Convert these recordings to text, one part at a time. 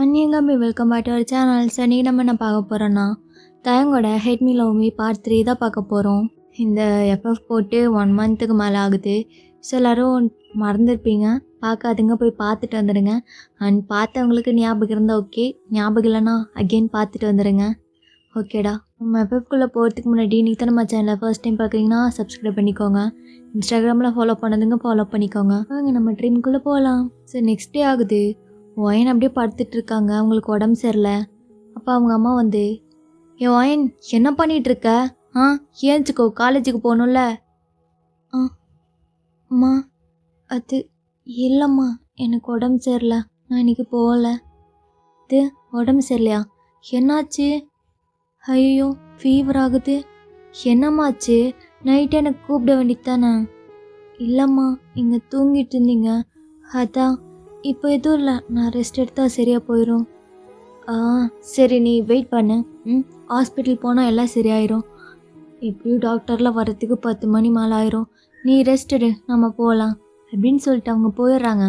அன்னியங்கம்பி welcome back to our channel. Sir நீ நம்ம என்ன பார்க்க போகிறோன்னா தயங்கோட hate me love me part 3 தான் பார்க்க போகிறோம். இந்த எஃப்எஃப் போட்டு 1 மந்த்துக்கு மேலே ஆகுது. ஸோ எல்லோரும் மறந்துருப்பீங்க, பார்க்காதுங்க போய் பார்த்துட்டு வந்துடுங்க. அண்ட் பார்த்தவங்களுக்கு ஞாபகம் இருந்தால் ஓகே, ஞாபகம் இல்லைன்னா அகெயின் பார்த்துட்டு வந்துடுங்க. ஓகேடா, நம்ம எஃப்எஃப்குள்ளே போகிறதுக்கு முன்னாடி நீங்கள் தான் நம்ம சேனலை ஃபர்ஸ்ட் டைம் பார்க்குறீங்கன்னா சப்ஸ்கிரைப் பண்ணிக்கோங்க. இன்ஸ்டாகிராமில் ஃபாலோ பண்ணதுங்க ஃபாலோ பண்ணிக்கோங்க. வாங்க நம்ம ட்ரீம்குள்ளே போகலாம். ஸோ நெக்ஸ்ட் டே ஆகுது. ஒயன் அப்படியே படுத்துட்டு இருக்காங்க, அவங்களுக்கு உடம்பு சரியில்லை. அப்போ அவங்க அம்மா வந்து, ஏ ஒயன் என்ன பண்ணிகிட்டு இருக்க? ஏஞ்சிக்கோ, காலேஜுக்கு போகணும்ல. அம்மா அது இல்லைம்மா, எனக்கு உடம்பு சரியில்லை, நான் இன்றைக்கி போகலை. இது உடம்பு சரியில்லையா? என்னாச்சு? ஐயோ ஃபீவர் ஆகுது. என்னம்மாச்சு? நைட்டு எனக்கு கூப்பிட வேண்டியது தானே? இல்லைம்மா, இங்கே தூங்கிட்டு இருந்தீங்க அதான். இப்போ எதுவும் இல்லை, நான் ரெஸ்ட் எடுத்தால் சரியாக போயிடும். சரி நீ வெயிட் பண்ணு. ஹாஸ்பிட்டல் போனால் எல்லாம் சரியாயிரும். எப்படியும் டாக்டர்லாம் வரத்துக்கு 10 மணி மேலே ஆயிரும். நீ ரெஸ்ட் எடு, நம்ம போகலாம் அப்படின்னு சொல்லிட்டு அவங்க போயிடுறாங்க.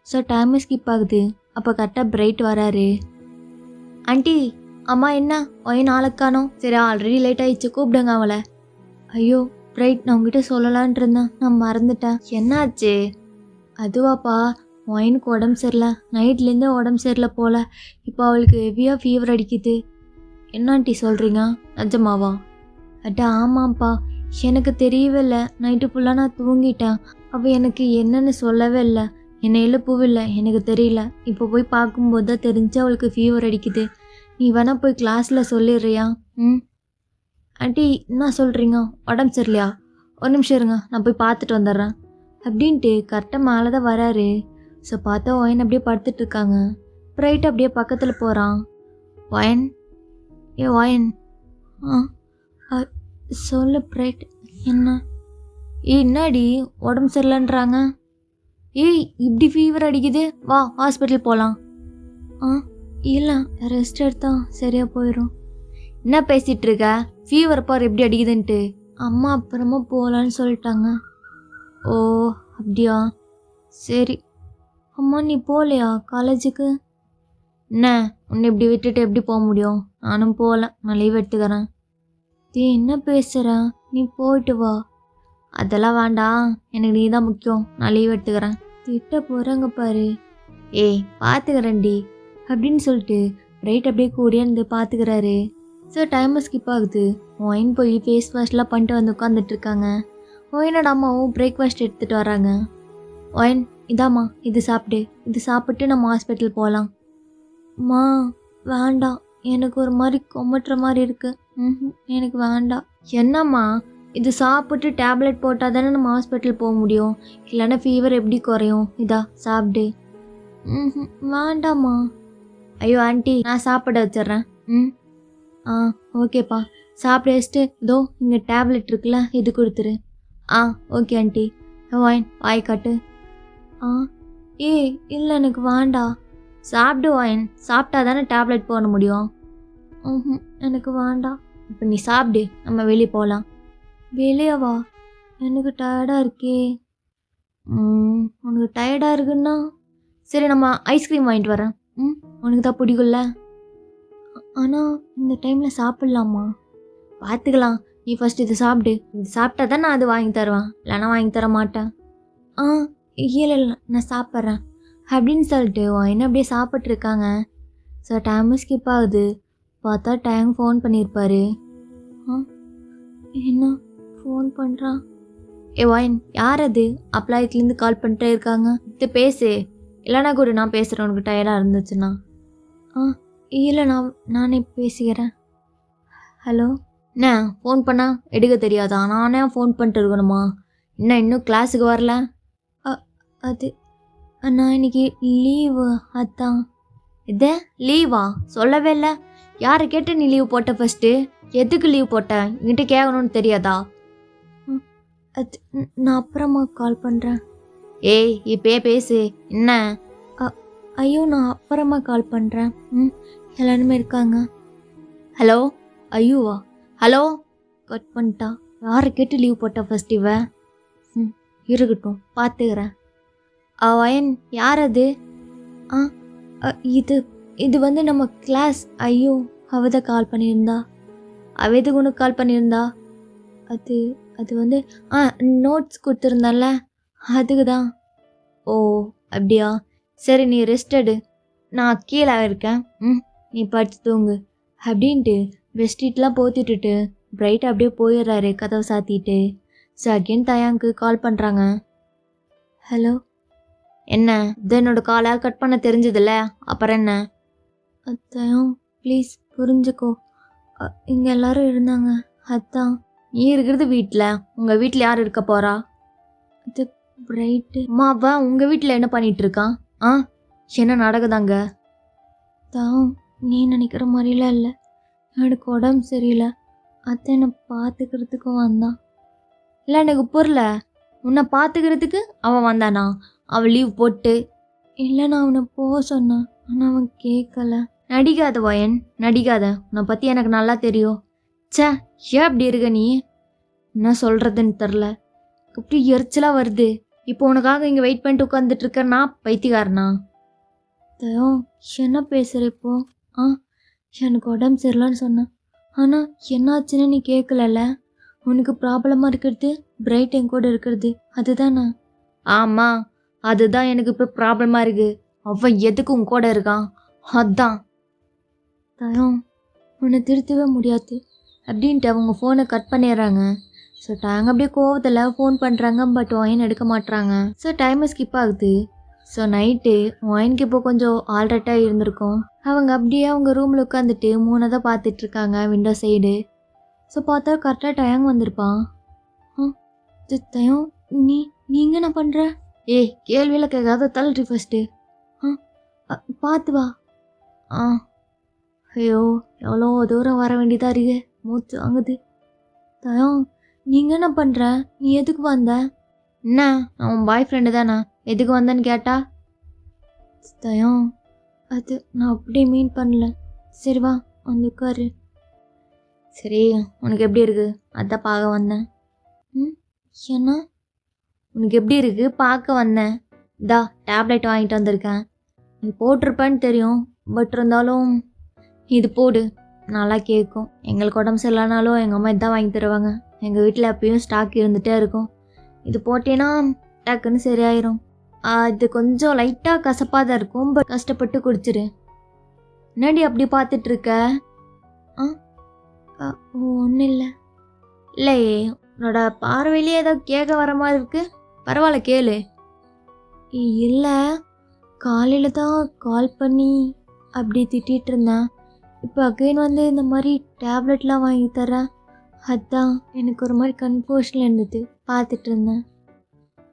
ஸோ டைமு ஸ்கிப் ஆகுது. அப்போ கரெக்டாக பிரைட் வராரு. ஆண்டி, அம்மா என்ன ஒயின் நாளைக்கு காணோம்? சரி ஆல்ரெடி லேட் ஆகிடுச்சு, கூப்பிடுங்க அவளை. ஐயோ பிரைட், நான் உங்ககிட்ட சொல்லலான் இருந்தேன், நான் மறந்துட்டேன். என்னாச்சு? அதுவாப்பா, ஒயினுக்கு உடம்பு சரியில்லை, நைட்லேருந்தே உடம்பு சரியில்லை போல். இப்போ அவளுக்கு ஹெவியாக ஃபீவர் அடிக்குது. என்ன ஆண்டி சொல்கிறீங்க, நிஜமாவா? அட்டா ஆமாம்ப்பா, எனக்கு தெரியவே இல்லை. நைட்டு ஃபுல்லாக நான் தூங்கிட்டேன். அவள் எனக்கு என்னன்னு சொல்லவே இல்லை, என்னை எழுப்பவும் இல்லை, எனக்கு தெரியல. இப்போ போய் பார்க்கும்போது தான் தெரிஞ்சு அவளுக்கு ஃபீவர் அடிக்குது. நீ வேணால் போய் கிளாஸில் சொல்லிடுறியா? ஆண்டி என்ன சொல்கிறீங்க, உடம்பு சரியில்லையா? ஒரு நிமிஷம் இருங்க, நான் போய் பார்த்துட்டு வந்துடுறேன் அப்படின்ட்டு கரெக்டாக மேலே தான் வராரு. ஸோ பார்த்தா ஒயன் அப்படியே படுத்துட்டு இருக்காங்க. பிரைட் அப்படியே பக்கத்தில் போகிறான். ஒயன், ஏ ஒயன். சொல்லு பிரைட், என்ன? என்னடி உடம்பு சரியில்லைன்றாங்க? ஏய் இப்படி ஃபீவர் அடிக்குது, வா ஹாஸ்பிட்டல் போகலாம். இல்லை ரெஸ்ட் எடுத்தா சரியாக போயிடும். என்ன பேசிகிட்டு இருக்க? ஃபீவர் பார் எப்படி அடிக்குதுன்ட்டு. அம்மா அப்புறமா போகலான்னு சொல்லிட்டாங்க. ஓ அப்படியா, சரி. அம்மா நீ போகலையா காலேஜுக்கு? என்ன உன்னை இப்படி விட்டுட்டு எப்படி போக முடியும்? நானும் போகல, நான் லீவ் எடுத்துக்கிறேன். என்ன பேசுகிற? நீ போயிட்டு வா. அதெல்லாம் வேண்டாம், எனக்கு நீ தான் முக்கியம், நான் லீவ் எடுத்துக்கிறேன். திட்ட போகிறாங்க பாரு. ஏய் பார்த்துக்கிறேன்டி அப்படின்னு சொல்லிட்டு ரைட் அப்படியே கூடியாந்து பார்த்துக்கிறாரு. ஸோ டைமை ஸ்கிப் ஆகுது. ஒயின் போய் ஃபேஸ் வாஷ்லாம் பண்ணிட்டு வந்து உட்காந்துட்டு இருக்காங்க. ஒயினோட அம்மாவும் பிரேக்ஃபாஸ்ட் எடுத்துகிட்டு வராங்க. ஒயின் இதாம்மா, இது சாப்பிடு, இது சாப்பிட்டு நம்ம ஹாஸ்பிட்டல் போகலாம். அம்மா வேண்டாம், எனக்கு ஒரு மாதிரி கொமட்டுற மாதிரி இருக்கு. எனக்கு வேண்டாம். என்னம்மா, இது சாப்பிட்டு டேப்லெட் போட்டால் தானே நம்ம ஹாஸ்பிட்டல் போக முடியும், இல்லைன்னா ஃபீவர் எப்படி குறையும்? இதா சாப்பிடு. வேண்டாம்மா. ஐயோ ஆண்டி, நான் சாப்பிட வச்சிட்றேன். ஓகேப்பா, சாப்பிட வச்சுட்டு இதோ இங்கே டேப்லெட் இருக்குல்ல, இது கொடுத்துரு. Okay aunty. ஒயின் வாய் காட்டு. ஏய் இல்லை எனக்கு வேண்டாம். சாப்பிடு ஒயின், சாப்பிட்டா தானே டேப்லெட் போட முடியும். எனக்கு வேண்டாம். இப்போ நீ சாப்பிடு, நம்ம வெளியே போகலாம். வெளியே வா, எனக்கு டயர்டாக இருக்கே. உனக்கு டயர்டாக இருக்குன்னா சரி, நம்ம ஐஸ்கிரீம் வாங்கிட்டு வரேன். உனக்கு தான் பிடிக்கும்ல. ஆனால் இந்த டைமில் சாப்பிட்லாமா? பார்த்துக்கலாம், நீ ஃபஸ்ட் இது சாப்பிடு. இது சாப்பிட்டா தான் நான் அது வாங்கி தருவேன், இல்லைனா வாங்கி தர மாட்டேன். இல்லை நான் சாப்பிட்றேன் அப்படின்னு சொல்லிட்டு ஒயின் அப்படியே சாப்பிட்ருக்காங்க. ஸோ டைமு ஸ்கிப் ஆகுது. பார்த்தா டைம் ஃபோன் பண்ணியிருப்பாரு. என்ன ஃபோன் பண்ணுறான்? ஏ ஒயின் யார் அது? அப்ளாயத்துலேருந்து கால் பண்ணிட்டே இருக்காங்க, இது பேசு. இல்லைனா கூட நான் பேசுகிறேன், உனக்கு டயர்டாக இருந்துச்சுன்னா. இல்லை நானே பேசிக்கிறேன். ஹலோ. என்ன ஃபோன் பண்ணால் எடுக்க தெரியாதா? நானே ஃபோன் பண்ணிட்டு இருக்கணுமா? இன்னும் கிளாஸுக்கு வரல? அது நான் இன்னைக்கு லீவு, அதான். இது லீவா? சொல்லவே இல்லை. யாரை கேட்டு நீ லீவ் போட்ட? ஃபஸ்ட்டு எதுக்கு லீவ் போட்ட? என்கிட்ட கேட்கணும்னு தெரியாதா? அது நான் அப்புறமா கால் பண்ணுறேன். ஏய் இப்பே பேசு. என்ன? ஐயோ நான் அப்புறமா கால் பண்ணுறேன். எல்லாருமே இருக்காங்க. ஹலோ. ஐயோவா? ஹலோ. கட் பண்ணிட்டா. யாரை கேட்டு லீவ் போட்டா ஃபஸ்ட் இவ? இருக்கட்டும் பார்த்துக்கிறேன். ஒயன் யார் அது? இது இது வந்து நம்ம கிளாஸ். ஐயோ, அவ தான் கால் பண்ணியிருந்தா. அவ எதுக்கு உனக்கு கால் பண்ணியிருந்தா? அது அது வந்து நோட்ஸ் கொடுத்துருந்தால, அதுக்கு தான். ஓ, அப்படியா? சரி, நீ ரெஸ்ட் எடு, நான் கீழே இருக்கேன். நீ படுத்து தூங்கு அப்படின்ட்டு பெட்ஷீட்லாம் போத்திட்டுட்டு பிரைட் அப்படியே போயிடுறாரு கதவை சாத்திட்டு. ஸோ அகெயின் தயாங்க்கு கால் பண்ணுறாங்க. ஹலோ, என்ன இது என்னோட காலை கட் பண்ண தெரிஞ்சதில்ல, அப்புறம் என்ன? தயம் ப்ளீஸ் புரிஞ்சுக்கோ, இங்கே எல்லாரும் இருந்தாங்க, அதான். நீ இருக்கிறது வீட்டில், உங்கள் வீட்டில் யார் இருக்க போகிறா? அது பிரைட்டு. அம்மாவா உங்கள் வீட்டில் என்ன பண்ணிகிட்டு இருக்கான்? என்ன நடக்குதாங்க? தான் நீ நினைக்கிற மாதிரிலாம் இல்லை, எனக்கு உடம்பு சரியில்லை, அத்தை என்னை பார்த்துக்கிறதுக்கும் வந்தான். இல்லை, எனக்கு புரியல, உன்னை பார்த்துக்கிறதுக்கு அவன் வந்தானா? அவன் லீவ் போட்டு? இல்லை, நான் அவனை போக சொன்னேன், ஆனால் அவன் கேட்கல. நடிக்காத வயன், நடிக்காத, உன்னை பற்றி எனக்கு நல்லா தெரியும். சே, ஏன் அப்படி இருக்க நீ? என்ன சொல்கிறதுன்னு தெரில, அப்படி எரிச்சலாக வருது. இப்போ உனக்காக இங்கே வெயிட் பண்ணிட்டு உட்காந்துட்டு இருக்கேன்னா பைத்தியக்காரனா? தயம் என்ன பேசுகிற இப்போ? எனக்கு உடம்பு சரியில்லைன்னு சொன்னேன், ஆனால் என்னாச்சுன்னு நீ கேட்கலல்ல. உனக்கு ப்ராப்ளமாக இருக்கிறது பிரைட் என் கூட இருக்கிறது, அதுதானே? ஆமாம், அதுதான் எனக்கு இப்போ ப்ராப்ளமாக இருக்குது. அவன் எதுக்கு உன் கூட இருக்கான், அதான். தயம் உன்னை திருத்தவே முடியாது அப்படின்ட்டு அவங்க ஃபோனை கட் பண்ணிடுறாங்க. ஸோ டாங்க அப்படியே கோவத்தில் ஃபோன் பண்ணுறாங்க, பட் ஒயின் எடுக்க மாட்டுறாங்க. ஸோ டைமை ஸ்கிப் ஆகுது. ஸோ நைட்டு ஒயினுக்கு இப்போ கொஞ்சம் ஆல்ரெட்டாக இருந்திருக்கும். அவங்க அப்படியே அவங்க ரூமில் உட்காந்துட்டு மூணாக பார்த்துட்ருக்காங்க விண்டோ சைடு. ஸோ பார்த்தா கரெக்டாக டயாங் வந்திருப்பான். தயம் நீங்கள் என்ன பண்ணுற? கேள்வியில் கேட்காத தள்ளுறி ஃபஸ்ட்டு. பார்த்து வா. ஐயோ, எவ்வளோ தூரம் வர வேண்டியதாக இருக்கு, மூச்சு வாங்குது. தயம் நீங்கள் என்ன பண்ணுற? நீ எதுக்கு வந்த? என்ன, அவன் பாய் ஃப்ரெண்டு தானே, எதுக்கு வந்தேன்னு கேட்டா? தயம் அது நான் அப்படியே மீன் பண்ணல. சரி வா வந்து உட்காரு. சரி, உனக்கு எப்படி இருக்கு, அதான் பார்க்க வந்தேன். என்ன உனக்கு எப்படி இருக்கு பார்க்க வந்தேன். இதா டேப்லெட் வாங்கிட்டு வந்திருக்கேன், நீ போட்டிருப்பேன்னு தெரியும், பட் இருந்தாலும் இது போடு, நல்லா கேட்கும். எங்களுக்கு உடம்பு சரியில்லைனாலும் எங்கள் அம்மா இதான் வாங்கி தருவாங்க. எங்கள் வீட்டில் எப்பயும் ஸ்டாக் இருந்துகிட்டே இருக்கும். இது போட்டேன்னா டக்குன்னு சரியாயிரும். இது கொஞ்சம் லைட்டாக கசப்பாக தான் இருக்கும், பட் கஷ்டப்பட்டு குடிச்சிரு. என்னடி அப்படி பார்த்துட்ருக்க? ஒன்றும் இல்லை. இல்லையே, உன்னோட பார்வையிலே ஏதோ கேட்க வர மாதிரி இருக்கு, பரவாயில்ல கேளு. இல்லை, காலையில் தான் கால் பண்ணி அப்படி திட்டிகிட்டு இருந்தேன். இப்போ அகைன் வந்து இந்த மாதிரி டேப்லெட்லாம் வாங்கி தரேன், அதான் எனக்கு ஒரு மாதிரி கன்ஃபியூஷனில் இருந்தது, பார்த்துட்டு இருந்தேன்.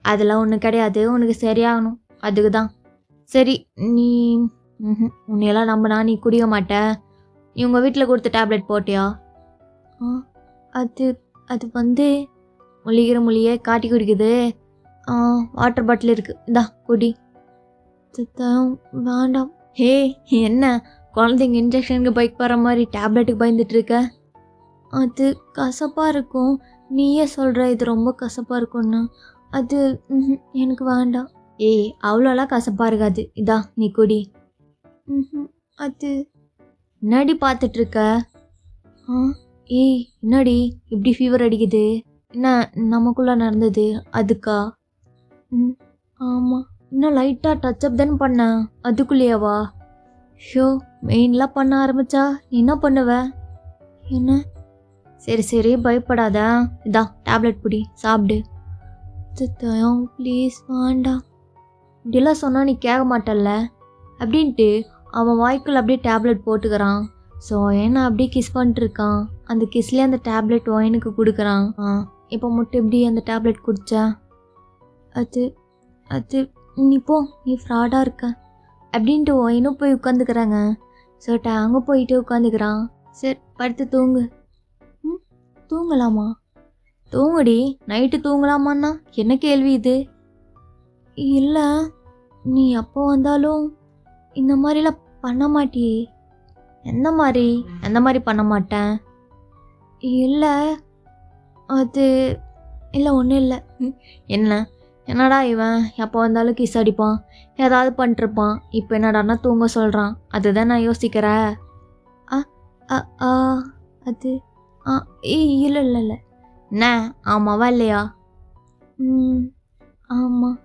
அதெல்லாம் ஒன்றும் கிடையாது, உனக்கு சரியாகணும், அதுக்கு தான். சரி, நீ உன்னையெல்லாம் நம்பினா நீ குடிக்க மாட்ட. நீ உங்கள் வீட்டில் கொடுத்த டேப்லெட் போட்டியா? அது அது வந்து முழிகிற மொழியை காட்டி குடிக்குது. வாட்டர் பாட்டில் இருக்குது, இந்தா குடி. வேண்டாம். என்ன குழந்தைங்க இன்ஜெக்ஷனுக்கு பைக் போகிற மாதிரி டேப்லெட்டுக்கு பயந்துட்டுருக்க? அது கசப்பாக இருக்கும், நீயே சொல்கிற இது ரொம்ப கசப்பாக இருக்கும்னா. அது எனக்கு வேண்டாம். அவ்வளோலாம் கசப்பாக இருக்காது, இதா நீ குடி. அது என்னடி பார்த்துட்ருக்க? என்னடி இப்படி ஃபீவர் அடிக்குது? என்ன நமக்குள்ளே நடந்தது அதுக்கா? ஆமாம், இன்னும் லைட்டாக டச்சப் தானே பண்ணேன், அதுக்குள்ளேயாவா? மெயின்லாம் பண்ண ஆரம்பிச்சா நீ என்ன பண்ணுவ? என்ன? சரி சரி, பயப்படாத, இதான் டேப்லெட் பிடி, சாப்பிடு. தயம் ப்ளீஸ் வேண்டாம். இப்படிலாம் சொன்னால் நீ கேட்க மாட்டல்ல அப்படின்ட்டு அவன் வாய்க்குள்ள அப்படியே டேப்லெட் போட்டுக்கிறான். ஸோ ஏன்னா அப்படியே கிஸ் பண்ணிட்டுருக்கான். அந்த கிஸ்லேயே அந்த டேப்லெட் ஒயினுக்கு கொடுக்குறான். இப்போ மட்டும் எப்படி அந்த டேப்லெட் குடிச்சா? அது அது நீ போ, நீ ஃப்ராடாக இருக்க அப்படின்ட்டு ஒயினும் போய் உட்காந்துக்கிறாங்க. ஸோ அங்கே போயிட்டு உட்காந்துக்கிறான். சரி படுத்து தூங்கு. தூங்கலாமா? தூங்குடி, நைட்டு தூங்கலாமான்னா என்ன கேள்வி இது? இல்லை, நீ அப்போ வந்தாலும் இந்த மாதிரிலாம் பண்ண மாட்டியே. எந்த மாதிரி பண்ண மாட்டேன்? இல்லை அது இல்லை, ஒன்றும் இல்லை. என்ன என்னடா இவன் எப்போ வந்தாலும் கிஸ் அடிப்பான், ஏதாவது பண்ணிட்டுருப்பான். இப்போ என்னடான்னா தூங்க சொல்கிறான். அதுதான் நான் யோசிக்கிறேன். ஆ ஆ ஆ அது ஆ இல்லை இல்லை இல்லை. என்ன ஆமாவா இல்லையா? ம் ஆமாம்.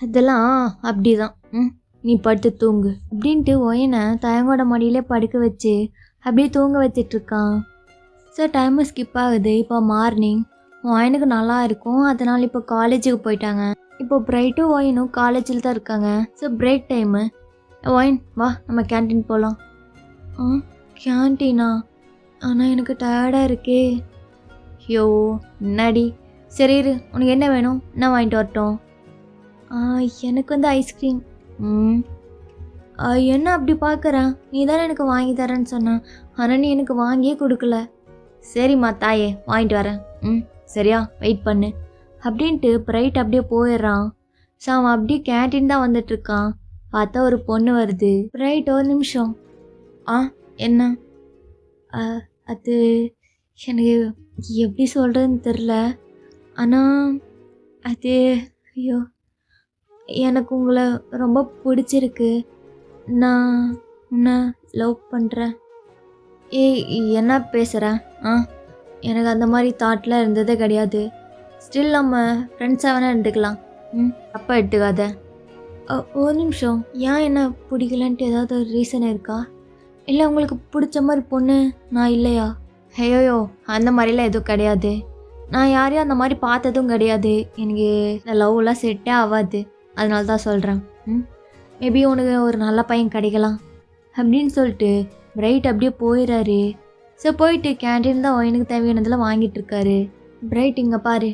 அதெல்லாம் அப்படிதான். நீ படுத்து தூங்கு அப்படின்ட்டு ஒயனை தயங்கோட மடியிலே படுக்க வச்சு அப்படியே தூங்க வச்சிட்ருக்கான். ஸோ டைமு ஸ்கிப் ஆகுது. இப்போ மார்னிங் ஒயனுக்கு நல்லா இருக்கும். அதனால் இப்போ காலேஜுக்கு போயிட்டாங்க. இப்போ பிரைட்டும் ஒயனும் காலேஜில் தான் இருக்காங்க. So break time. ஒயன் வா நம்ம கேன்டீன் போகலாம். கேன்டீனா? ஆனால் எனக்கு டயர்டாக இருக்கே. ஐயோ என்னடி, சரி இரு, உனக்கு என்ன வேணும், என்ன வாங்கிட்டு வரட்டும்? எனக்கு வந்து ஐஸ்கிரீம். என்ன அப்படி பார்க்குறேன்? நீ தானே எனக்கு வாங்கி தரேன்னு சொன்னேன், ஆனால் நீ எனக்கு வாங்கியே கொடுக்கல. சரிம்மா தாயே, வாங்கிட்டு வரேன். சரியா, வெயிட் பண்ணு அப்படின்ட்டு பிரைட் அப்படியே போயிடுறான். ஸோ அவன் அப்படியே கேன்டீன் தான் வந்துட்டுருக்கான். பார்த்தா ஒரு பொண்ணு வருது. பிரைட் ஒரு நிமிஷம். என்ன? அது எனக்கு எப்படி சொல்கிறதுன்னு தெரில. ஆனால் அது ஐயோ எனக்கு உங்களை ரொம்ப பிடிச்சிருக்கு. நான் உன்னை லவ் பண்ணுறேன். என்ன பேசுகிறேன்? எனக்கு அந்த மாதிரி தாட்லாம் இருந்ததே கிடையாது. ஸ்டில் நம்ம ஃப்ரெண்ட்ஸாக வேணால் எடுத்துக்கலாம். அப்போ எடுத்துக்காத. ஒரு நிமிஷம். ஏன் என்ன பிடிக்கலன்ட்டு ஏதாவது ஒரு ரீசன் இருக்கா? இல்லை உங்களுக்கு பிடிச்ச மாதிரி பொண்ணு நான் இல்லையா? ஐயோயோ அந்த மாதிரிலாம் எதுவும் கிடையாது. நான் யாரையும் அந்த மாதிரி பார்த்ததும் கிடையாது. எனக்கு இந்த லவ்லாம் செட்டே ஆகாது. அதனால தான் சொல்கிறேன். மேபி உனக்கு ஒரு நல்ல பையன் கிடைக்கலாம் அப்படின்னு சொல்லிட்டு பிரைட் அப்படியே போயிடுறாரு. ஸோ போயிட்டு கேன்டீன் தான் ஒயனுக்கு தேவையானதெல்லாம் வாங்கிட்டுருக்காரு. பிரைட் இங்கே பாரு,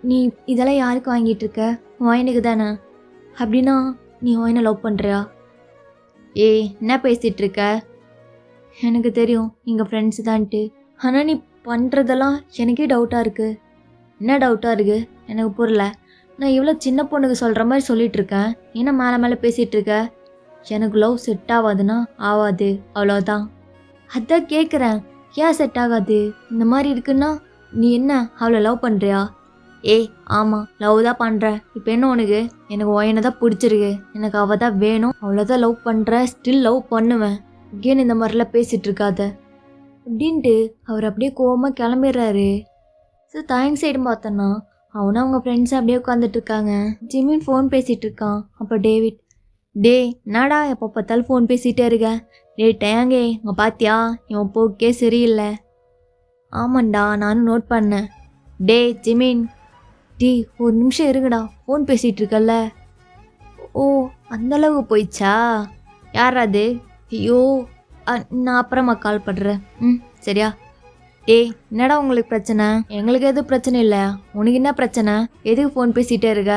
நீ இதெல்லாம் யாருக்கு வாங்கிட்டுருக்க? ஒயனுக்கு தானே. அப்படின்னா நீ ஒயனை லவ் பண்ணுறியா? என்ன பேசிகிட்டு இருக்க? எனக்கு தெரியும் நீங்கள் ஃப்ரெண்ட்ஸு தான்ட்டு. ஆனால் நீ பண்ணுறதெல்லாம் எனக்கே டவுட்டாக இருக்குது. என்ன டவுட்டாக இருக்குது? எனக்கு புரியல. நான் இவ்வளோ சின்ன பொண்ணுக்கு சொல்கிற மாதிரி சொல்லிகிட்ருக்கேன், ஏன்னா மேலே மேலே பேசிகிட்ருக்க? எனக்கு லவ் செட் ஆகாதுன்னா ஆகாது, அவ்வளோதான். அதான் கேட்குறேன், ஏன் செட் ஆகாது? இந்த மாதிரி இருக்குன்னா நீ என்ன அவளை லவ் பண்ணுறியா? ஆமாம் லவ் தான் பண்ணுறேன். இப்போ என்ன உனக்கு? எனக்கு ஒயனை தான் பிடிச்சிருக்கு, எனக்கு அவள் தான் வேணும், அவ்வளோதான் லவ் பண்ணுறேன், ஸ்டில் லவ் பண்ணுவேன். ஏன் இந்த மாதிரிலாம் பேசிகிட்ருக்காத அப்படின்ட்டு அவர் அப்படியே கோவமாக கிளம்பிடுறாரு. ஸோ தேங்க்ஸ் சைடு பார்த்தோன்னா அவனும் அவங்க ஃப்ரெண்ட்ஸ் அப்படியே உட்காந்துட்ருக்காங்க. ஜிமின் ஃபோன் பேசிகிட்டு இருக்கான். அப்போ டேவிட், என்னடா எப்போ பார்த்தாலும் ஃபோன் பேசிகிட்டே இருக்க? டேங்கே இங்கே பாத்தியா, இவன் போக்கே சரியில்லை. ஆமாண்டா நானும் நோட் பண்ணேன். ஜிமின், ஒரு நிமிஷம் இருங்கடா, ஃபோன் பேசிகிட்டு இருக்கல்ல. ஓ அந்தளவுக்கு போயிடுச்சா? யார் அது? ஐயோ நான் அப்புறமா கால் பண்ணுறேன். சரியா? என்னடா உங்களுக்கு பிரச்சனை? எங்களுக்கு எதுவும் பிரச்சனை இல்லை, உனக்கு என்ன பிரச்சனை? எதுக்கு ஃபோன் பேசிகிட்டே இருக்க?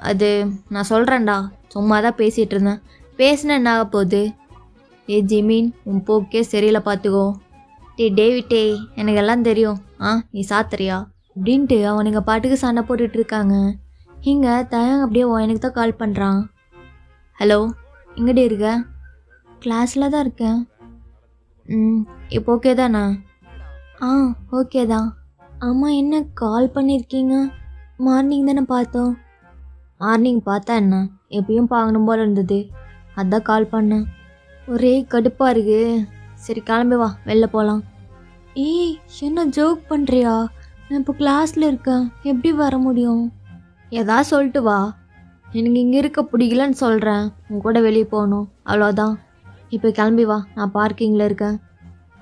அது நான் சொல்கிறேன்டா, சும்மா தான் பேசிகிட்டு இருந்தேன். பேசினா என்ன ஆக போகுது? ஜிமின் உன் போக்கே சரியில்லை பார்த்துக்கோ. டேவிட்டே எனக்கு எல்லாம் தெரியும். நீ சாத்துறியா அப்படின்ட்டு அவனுங்க பாட்டுக்கு சண்டை போட்டுட்டு இருக்காங்க. இங்கே தயங்க அப்படியே எனக்கு தான் கால் பண்ணுறான். ஹலோ, எங்கடி இருக்க? கிளாஸில் தான் இருக்கேன். இப்போ ஓகே தானா? ஓகே தான். ஆமாம், என்ன கால் பண்ணியிருக்கீங்க? மார்னிங் தானே பார்த்தோம். மார்னிங் பார்த்தா என்ன, எப்பயும் பார்க்கணும் போல் இருந்தது, அதான் கால் பண்ணேன். ஒரே கடுப்பாக இருக்கு. சரி கிளம்பி வா, வெளில போகலாம். என்ன ஜோக் பண்ணுறியா? நான் இப்போ கிளாஸில் இருக்கேன், எப்படி வர முடியும்? ஏதாவது சொல்லிட்டு வா. எனக்கு இங்கே இருக்க பிடிக்கலன்னு சொல்கிறேன், உன் கூட வெளியே போகணும், அவ்வளோதான். இப்போ கிளம்பி வா, நான் பார்க்கிங்கில் இருக்கேன்.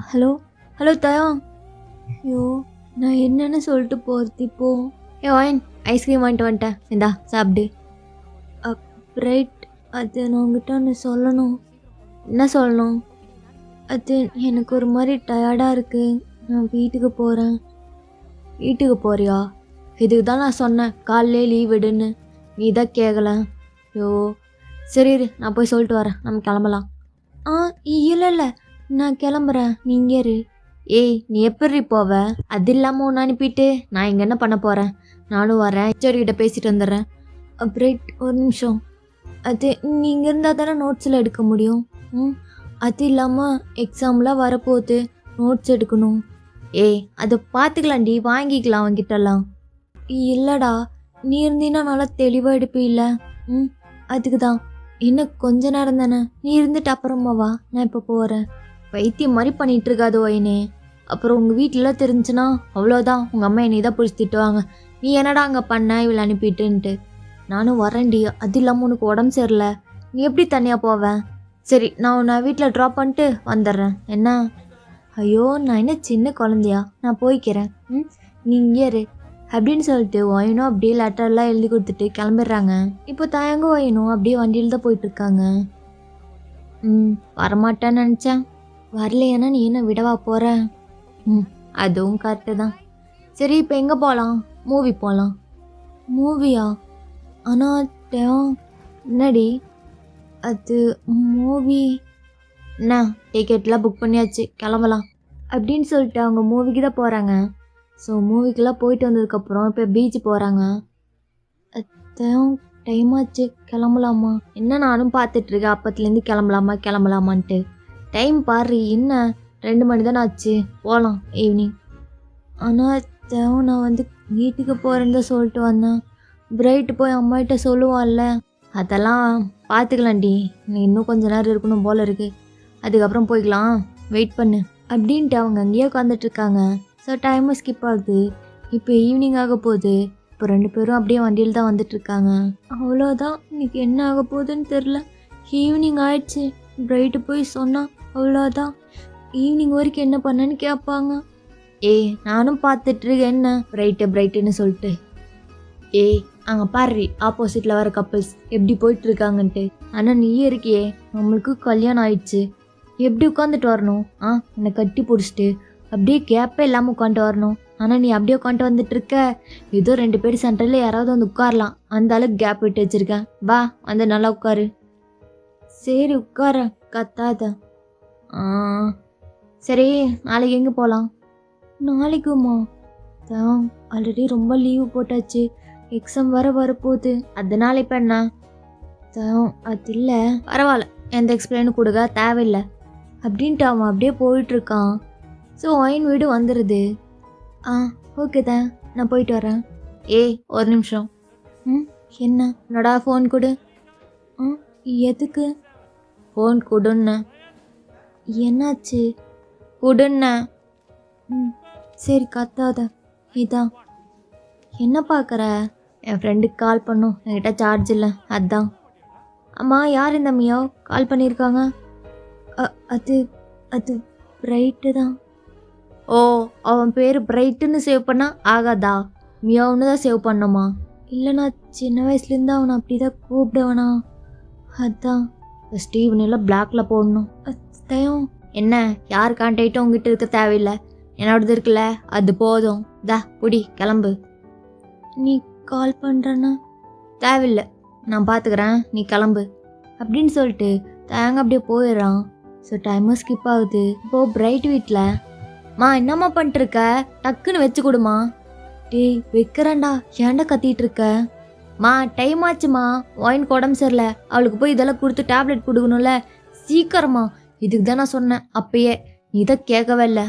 ஹலோ ஹலோ தயம். ஐயோ நான் என்னென்னு சொல்லிட்டு போகிறது இப்போ? ஒயன் ஐஸ்கிரீம் வாங்கிட்டு வந்துட்டேன், இந்தா சாப்பிடு. ரைட், அது நான் உங்ககிட்ட ஒன்று சொல்லணும். என்ன சொல்லணும்? அது எனக்கு ஒரு மாதிரி டயர்டாக இருக்குது, நான் வீட்டுக்கு போகிறேன். வீட்டுக்கு போகிறியா? இதுக்கு தான் நான் சொன்னேன் காலையிலே லீவ் விடுன்னு, நீ தான் கேட்கல. ஐயோ சரி நான் போய் சொல்லிட்டு வரேன், நம்ம கிளம்பலாம். இல்லை நான் கிளம்புறேன், நீ இங்கே இரு. நீ எப்படி போவ? அது இல்லாமல் ஒன்று அனுப்பிட்டு நான் இங்கே என்ன பண்ண போகிறேன்? நானும் வரேன், ஹெச்ஓடிக்கிட்ட பேசிட்டு வந்துடுறேன். ரைட், ஒரு நிமிஷம். அது நீ இங்கே இருந்தால் தானே நோட்ஸில் எடுக்க முடியும். அது இல்லாமல் எக்ஸாம்லாம் வரப்போகுது, நோட்ஸ் எடுக்கணும். அதை பார்த்துக்கலாம்டி, வாங்கிக்கலாம் அவன்கிட்டலாம். இல்லைடா, நீ இருந்தீன்னா நல்லா தெளிவாக எடுப்பில்ல. ம் அதுக்கு தான். இன்னும் கொஞ்ச நேரம் தானே, நீ இருந்துட்டு அப்புறமா வா, நான் இப்போ போகிறேன். பைத்தியம் மாதிரி பண்ணிட்டு இருக்காது ஒயினே. அப்புறம் உங்கள் வீட்டிலலாம் தெரிஞ்சுன்னா அவ்வளோதான், உங்கள் அம்மா என்னை தான் பிடிச்சி திட்டுவாங்க. நீ என்னடா அங்கே பண்ண இவளை அனுப்பிட்டுன்ட்டு. நானும் வரேன்டி, அது இல்லாமல் உனக்கு உடம்பு சரியில்லை, நீ எப்படி தனியாக போவேன்? சரி, நான் உன்னை வீட்டில் ட்ராப் பண்ணிட்டு வந்துடுறேன் என்ன? ஐயோ, நான் என்ன சின்ன குழந்தையா, நான் போய்க்கிறேன். நீ இங்கே இரு அப்படின்னு சொல்லிட்டு ஒயினும் அப்படியே லெட்டர்லாம் எழுதி கொடுத்துட்டு கிளம்பிடுறாங்க. இப்போ தயங்க ஒயினும் அப்படியே வண்டியில் தான் போயிட்டுருக்காங்க. வரமாட்டேன்னு நினச்சேன், வரலையானா நீ என்ன விடவா போகிற? அதுவும் கரெக்டு தான். சரி, இப்போ எங்கே போகலாம்? மூவி போகலாம். மூவியா? ஆனால் என்னடி அது மூவி? என்ன, டிக்கெட்லாம் புக் பண்ணியாச்சு, கிளம்பலாம் அப்படின்னு சொல்லிட்டு அவங்க மூவிக்கு தான் போகிறாங்க. ஸோ மூவிக்கெலாம் போயிட்டு வந்ததுக்கப்புறம் இப்போ பீச் போகிறாங்க. டைம் ஆச்சு, கிளம்பலாமா? என்ன நானும் பார்த்துட்ருக்கேன் அப்பத்துலேருந்து கிளம்பலாமான்ட்டு. டைம் பாரு, என்ன 2 மணி தானே ஆச்சு, போகலாம் ஈவினிங். ஆனால் நான் வந்து வீட்டுக்கு போகிறேன்னு தான் சொல்லிட்டு வந்தேன். பிரைட்டு போய் அம்மாகிட்ட சொல்லுவான்ல. அதெல்லாம் பார்த்துக்கலாம்டி, நீ இன்னும் கொஞ்ச நேரம் இருக்கணும் போல் இருக்குது, அதுக்கப்புறம் போய்க்கலாம், வெயிட் பண்ணு அப்படின்ட்டு அவங்க அங்கேயே உட்காந்துட்ருக்காங்க. ஸோ டைமும் ஸ்கிப் ஆகுது. இப்போ ஈவினிங் ஆக போகுது. இப்போ 2 பேரும் அப்படியே வண்டியில் தான் வந்துட்டுருக்காங்க. அவ்வளோதான், இன்னைக்கு என்ன ஆக போகுதுன்னு தெரில. ஈவினிங் ஆயிடுச்சு, பிரைட்டு போய் சொன்னால் அவ்வளோதான், ஈவினிங் வரைக்கும் என்ன பண்ணேன்னு கேட்பாங்க. நானும் பார்த்துட்ருக்கேன் என்ன பிரைட்டுன்னு சொல்லிட்டு. அங்கே பாரு, ஆப்போசிட்டில் வர கப்பிள்ஸ் எப்படி போயிட்டுருக்காங்கன்ட்டு. ஆனால் நீயே இருக்கியே, நம்மளுக்கு கல்யாணம் ஆயிடுச்சு, எப்படி உட்காந்துட்டு வரணும்? என்னை கட்டி பிடிச்சிட்டு அப்படியே கேப்பே இல்லாமல் உட்காந்துட்டு வரணும். ஆனால் நீ அப்படியே உட்காந்துட்டு வந்துட்டுருக்க. ஏதோ 2 பேர் சென்டரில் யாராவது வந்து உட்காரலாம், அந்த அளவுக்கு கேப் விட்டு வச்சுருக்கேன். வா, வந்து நல்லா உட்காரு. சரி உட்கார, கத்தாத. சரி, நாளைக்கு எங்கே போகலாம்? நாளைக்குமா? தான் ஆல்ரெடி ரொம்ப லீவு போட்டாச்சு, எக்ஸாம் வரப்போகுது, அதனால இப்போ என்ன? அது இல்லை, பரவாயில்ல, எந்த எக்ஸ்பிளைனும் கொடுக்க தேவையில்லை அப்படின்ட்டு அவன் அப்படியே போயிட்டுருக்கான். ஸோ ஒயின் வீடு வந்துடுது. ஓகே தான், நான் போயிட்டு வரேன். ஒரு நிமிஷம். என்ன? என்னடா ஃபோன் கொடு. எதுக்கு? ஃபோன் கொடுன்னு. என்னாச்சு? கொடுன்னு. சரி கத்தாத. இதான். என்ன பார்க்குற? என் ஃப்ரெண்டுக்கு கால் பண்ணும், என்கிட்ட சார்ஜ் இல்லை, அதான். அம்மா, யார் இந்த மியோ கால் பண்ணியிருக்காங்க? அது அது பிரைட்டு தான். அவன் பேர் பிரைட்டுன்னு சேவ் பண்ணா ஆகாதா? மியோன்னு தான் சேவ் பண்ணுமா? இல்லை, நான் சின்ன வயசுலேருந்து அவனை அப்படி தான் கூப்பிடுவேனா, அதான். ஸ்டீவன் எல்லாம் பிளாக்ல போடணும். தயம். என்ன, யார் கான்டாக்டும் உங்ககிட்ட இருக்க தேவையில்லை, என்னோடது இருக்குல்ல, அது போதும். புடி, கிளம்பு. நீ கால் பண்ணுறேன்னா? தேவையில்லை, நான் பார்த்துக்கிறேன், நீ கிளம்பு அப்படின்னு சொல்லிட்டு தயங்க அப்படியே போயிடுறான். ஸோ டைமும் ஸ்கிப் ஆகுது. இப்போது பிரைட் வீட்டில், என்னம்மா பண்ணிட்டுருக்க, டக்குன்னு வச்சு கொடுமா. வைக்கிறேன்டா, ஏன்டா கத்திட்டு இருக்க? டைம் ஆச்சுமா, ஒயினுக்கு உடம்பு சரியில்லை, அவளுக்கு போய் இதெல்லாம் கொடுத்து டேப்லெட் கொடுக்கணும்ல, சீக்கிரமா. இதுக்கு தான் நான் சொன்னேன் அப்பயே, நீ இதை கேட்கவே இல்லை.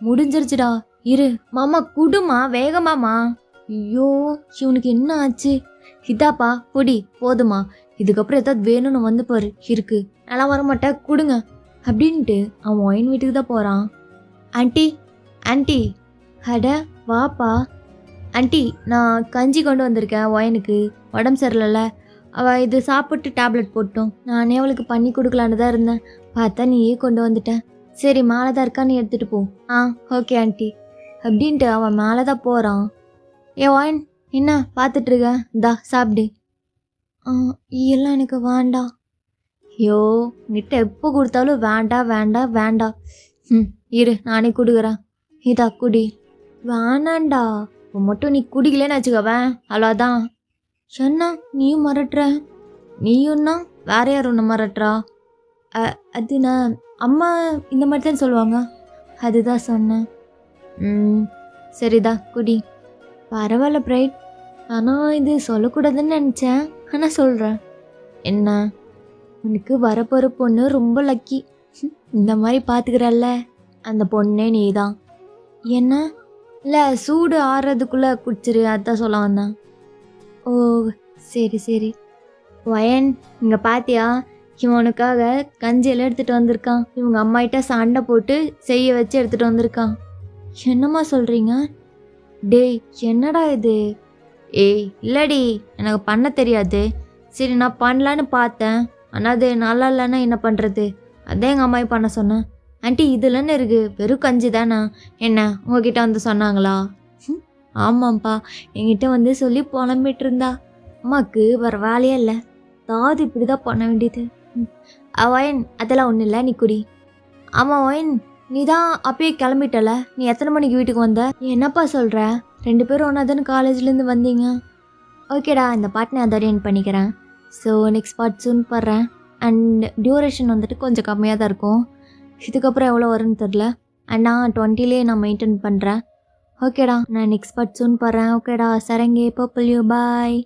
முடிஞ்சிருச்சுடா, இரு. மாமா குடுமா, வேகமாமா. ஐயோ, இவனுக்கு என்ன ஆச்சு? இதாப்பா பொடி, போதுமா, இதுக்கப்புறம் ஏதாவது வேணும்னு வந்து பாரு, இருக்கு, நல்லா வரமாட்டேன், கொடுங்க அப்படின்ட்டு அவன் ஒயின் வீட்டுக்கு தான் போகிறான். ஆண்டி, அட வாப்பா. ஆண்டி, நான் கஞ்சி கொண்டு வந்திருக்கேன், ஒயனுக்கு உடம்பு சரியில்லைல்ல, அவள் இது சாப்பிட்டு டேப்லெட் போட்டோம், நானே அவளுக்கு பண்ணி கொடுக்கலான்னு தான் இருந்தேன், பார்த்தா நீயே கொண்டு வந்துட்டேன். சரி, மேலே தான் இருக்கா, நீ எடுத்துகிட்டு போ. ஓகே ஆண்டி அப்படின்ட்டு அவன் மேலே தான் போகிறான். ஒயின், என்ன பார்த்துட்ருக்க, இந்தா சாப்பிடு. எல்லாம் எனக்கு வேண்டாம். உங்ககிட்ட எப்போ கொடுத்தாலும் வேண்டாம். இரு, நானே கொடுக்குறேன், இதா குடி. வேணாண்டா, இப்போ மட்டும் நீ குடிக்கலன்னு வச்சுக்கவேன், அவ்வளோதான். சொன்னா நீயும் மறட்டுற. நீயும்னா வேற யார் ஒன்று மறட்டுறா? அது நான் அம்மா இந்த மாதிரி தான் சொல்லுவாங்க, அதுதான் சொன்னேன். சரிதா, குடி. பரவாயில்ல பிரைட், ஆனால் இது சொல்லக்கூடாதுன்னு நினச்சேன், ஆனால் சொல்கிறேன். என்ன? உனக்கு வரப்போகிற பொண்ணு ரொம்ப லக்கி, இந்த மாதிரி பார்த்துக்கிறல்ல, அந்த பொண்ணே நீ தான். என்ன? இல்லை சூடு ஆறுறதுக்குள்ளே குடிச்சிரு, அதான் சொல்ல வந்தேன். ஓ சரி சரி. வயன் இங்கே பாத்தியா, இவனுக்காக கஞ்சியெல்லாம் எடுத்துகிட்டு வந்திருக்கான். இவங்க அம்மாகிட்ட சண்டை போட்டு செய்ய வச்சு எடுத்துகிட்டு வந்திருக்கான். என்னம்மா சொல்கிறீங்க? டேய் என்னடா இது? ஏய் இல்லடி, எனக்கு பண்ண தெரியாது. சரி நான் பண்ணலான்னு பார்த்தேன், ஆனால் அது நல்லா இல்லைன்னா என்ன பண்ணுறது, அதான் எங்கள் அம்மாவை பண்ண சொன்னேன். ஆண்டி இதுலன்னு இருக்குது, வெறும் கஞ்சி தானே, என்ன உங்ககிட்ட வந்து சொன்னாங்களா? ஆமாம்ப்பா, என்கிட்ட வந்து சொல்லி புலம்பிட்டு இருந்தா. அம்மாவுக்கு வேறு வேலையே இல்லை, தாது இப்படி தான் பண்ண வேண்டியது. வயன் அதெல்லாம் ஒன்றும் இல்லை, நீ குடி. ஆமாம் வயன், நீ தான் அப்பயே கிளம்பிட்டல, நீ எத்தனை மணிக்கு வீட்டுக்கு வந்த? என்னப்பா சொல்கிற? 2 பேரும் ஒன்றா தானே காலேஜ்லேருந்து வந்தீங்க. ஓகேடா, இந்த பாட்டு நான் அதோட என் பண்ணிக்கிறேன். ஸோ நெக்ஸ்ட் பார்ட் சூன் படுறேன். அண்ட் டியூரேஷன் வந்துட்டு கொஞ்சம் கம்மியாக தான் இருக்கும். இதுக்கப்புறம் எவ்வளோ வரும்னு தெரில. அண்ட் நான் 20லேயே நான் மெயின்டைன் பண்ணுறேன். ஓகேடா, நான் நெக்ஸ்ட் பார்ட் சூன் படுறேன். ஓகேடா, சரங்கே பர்பிள் யூ பாய்.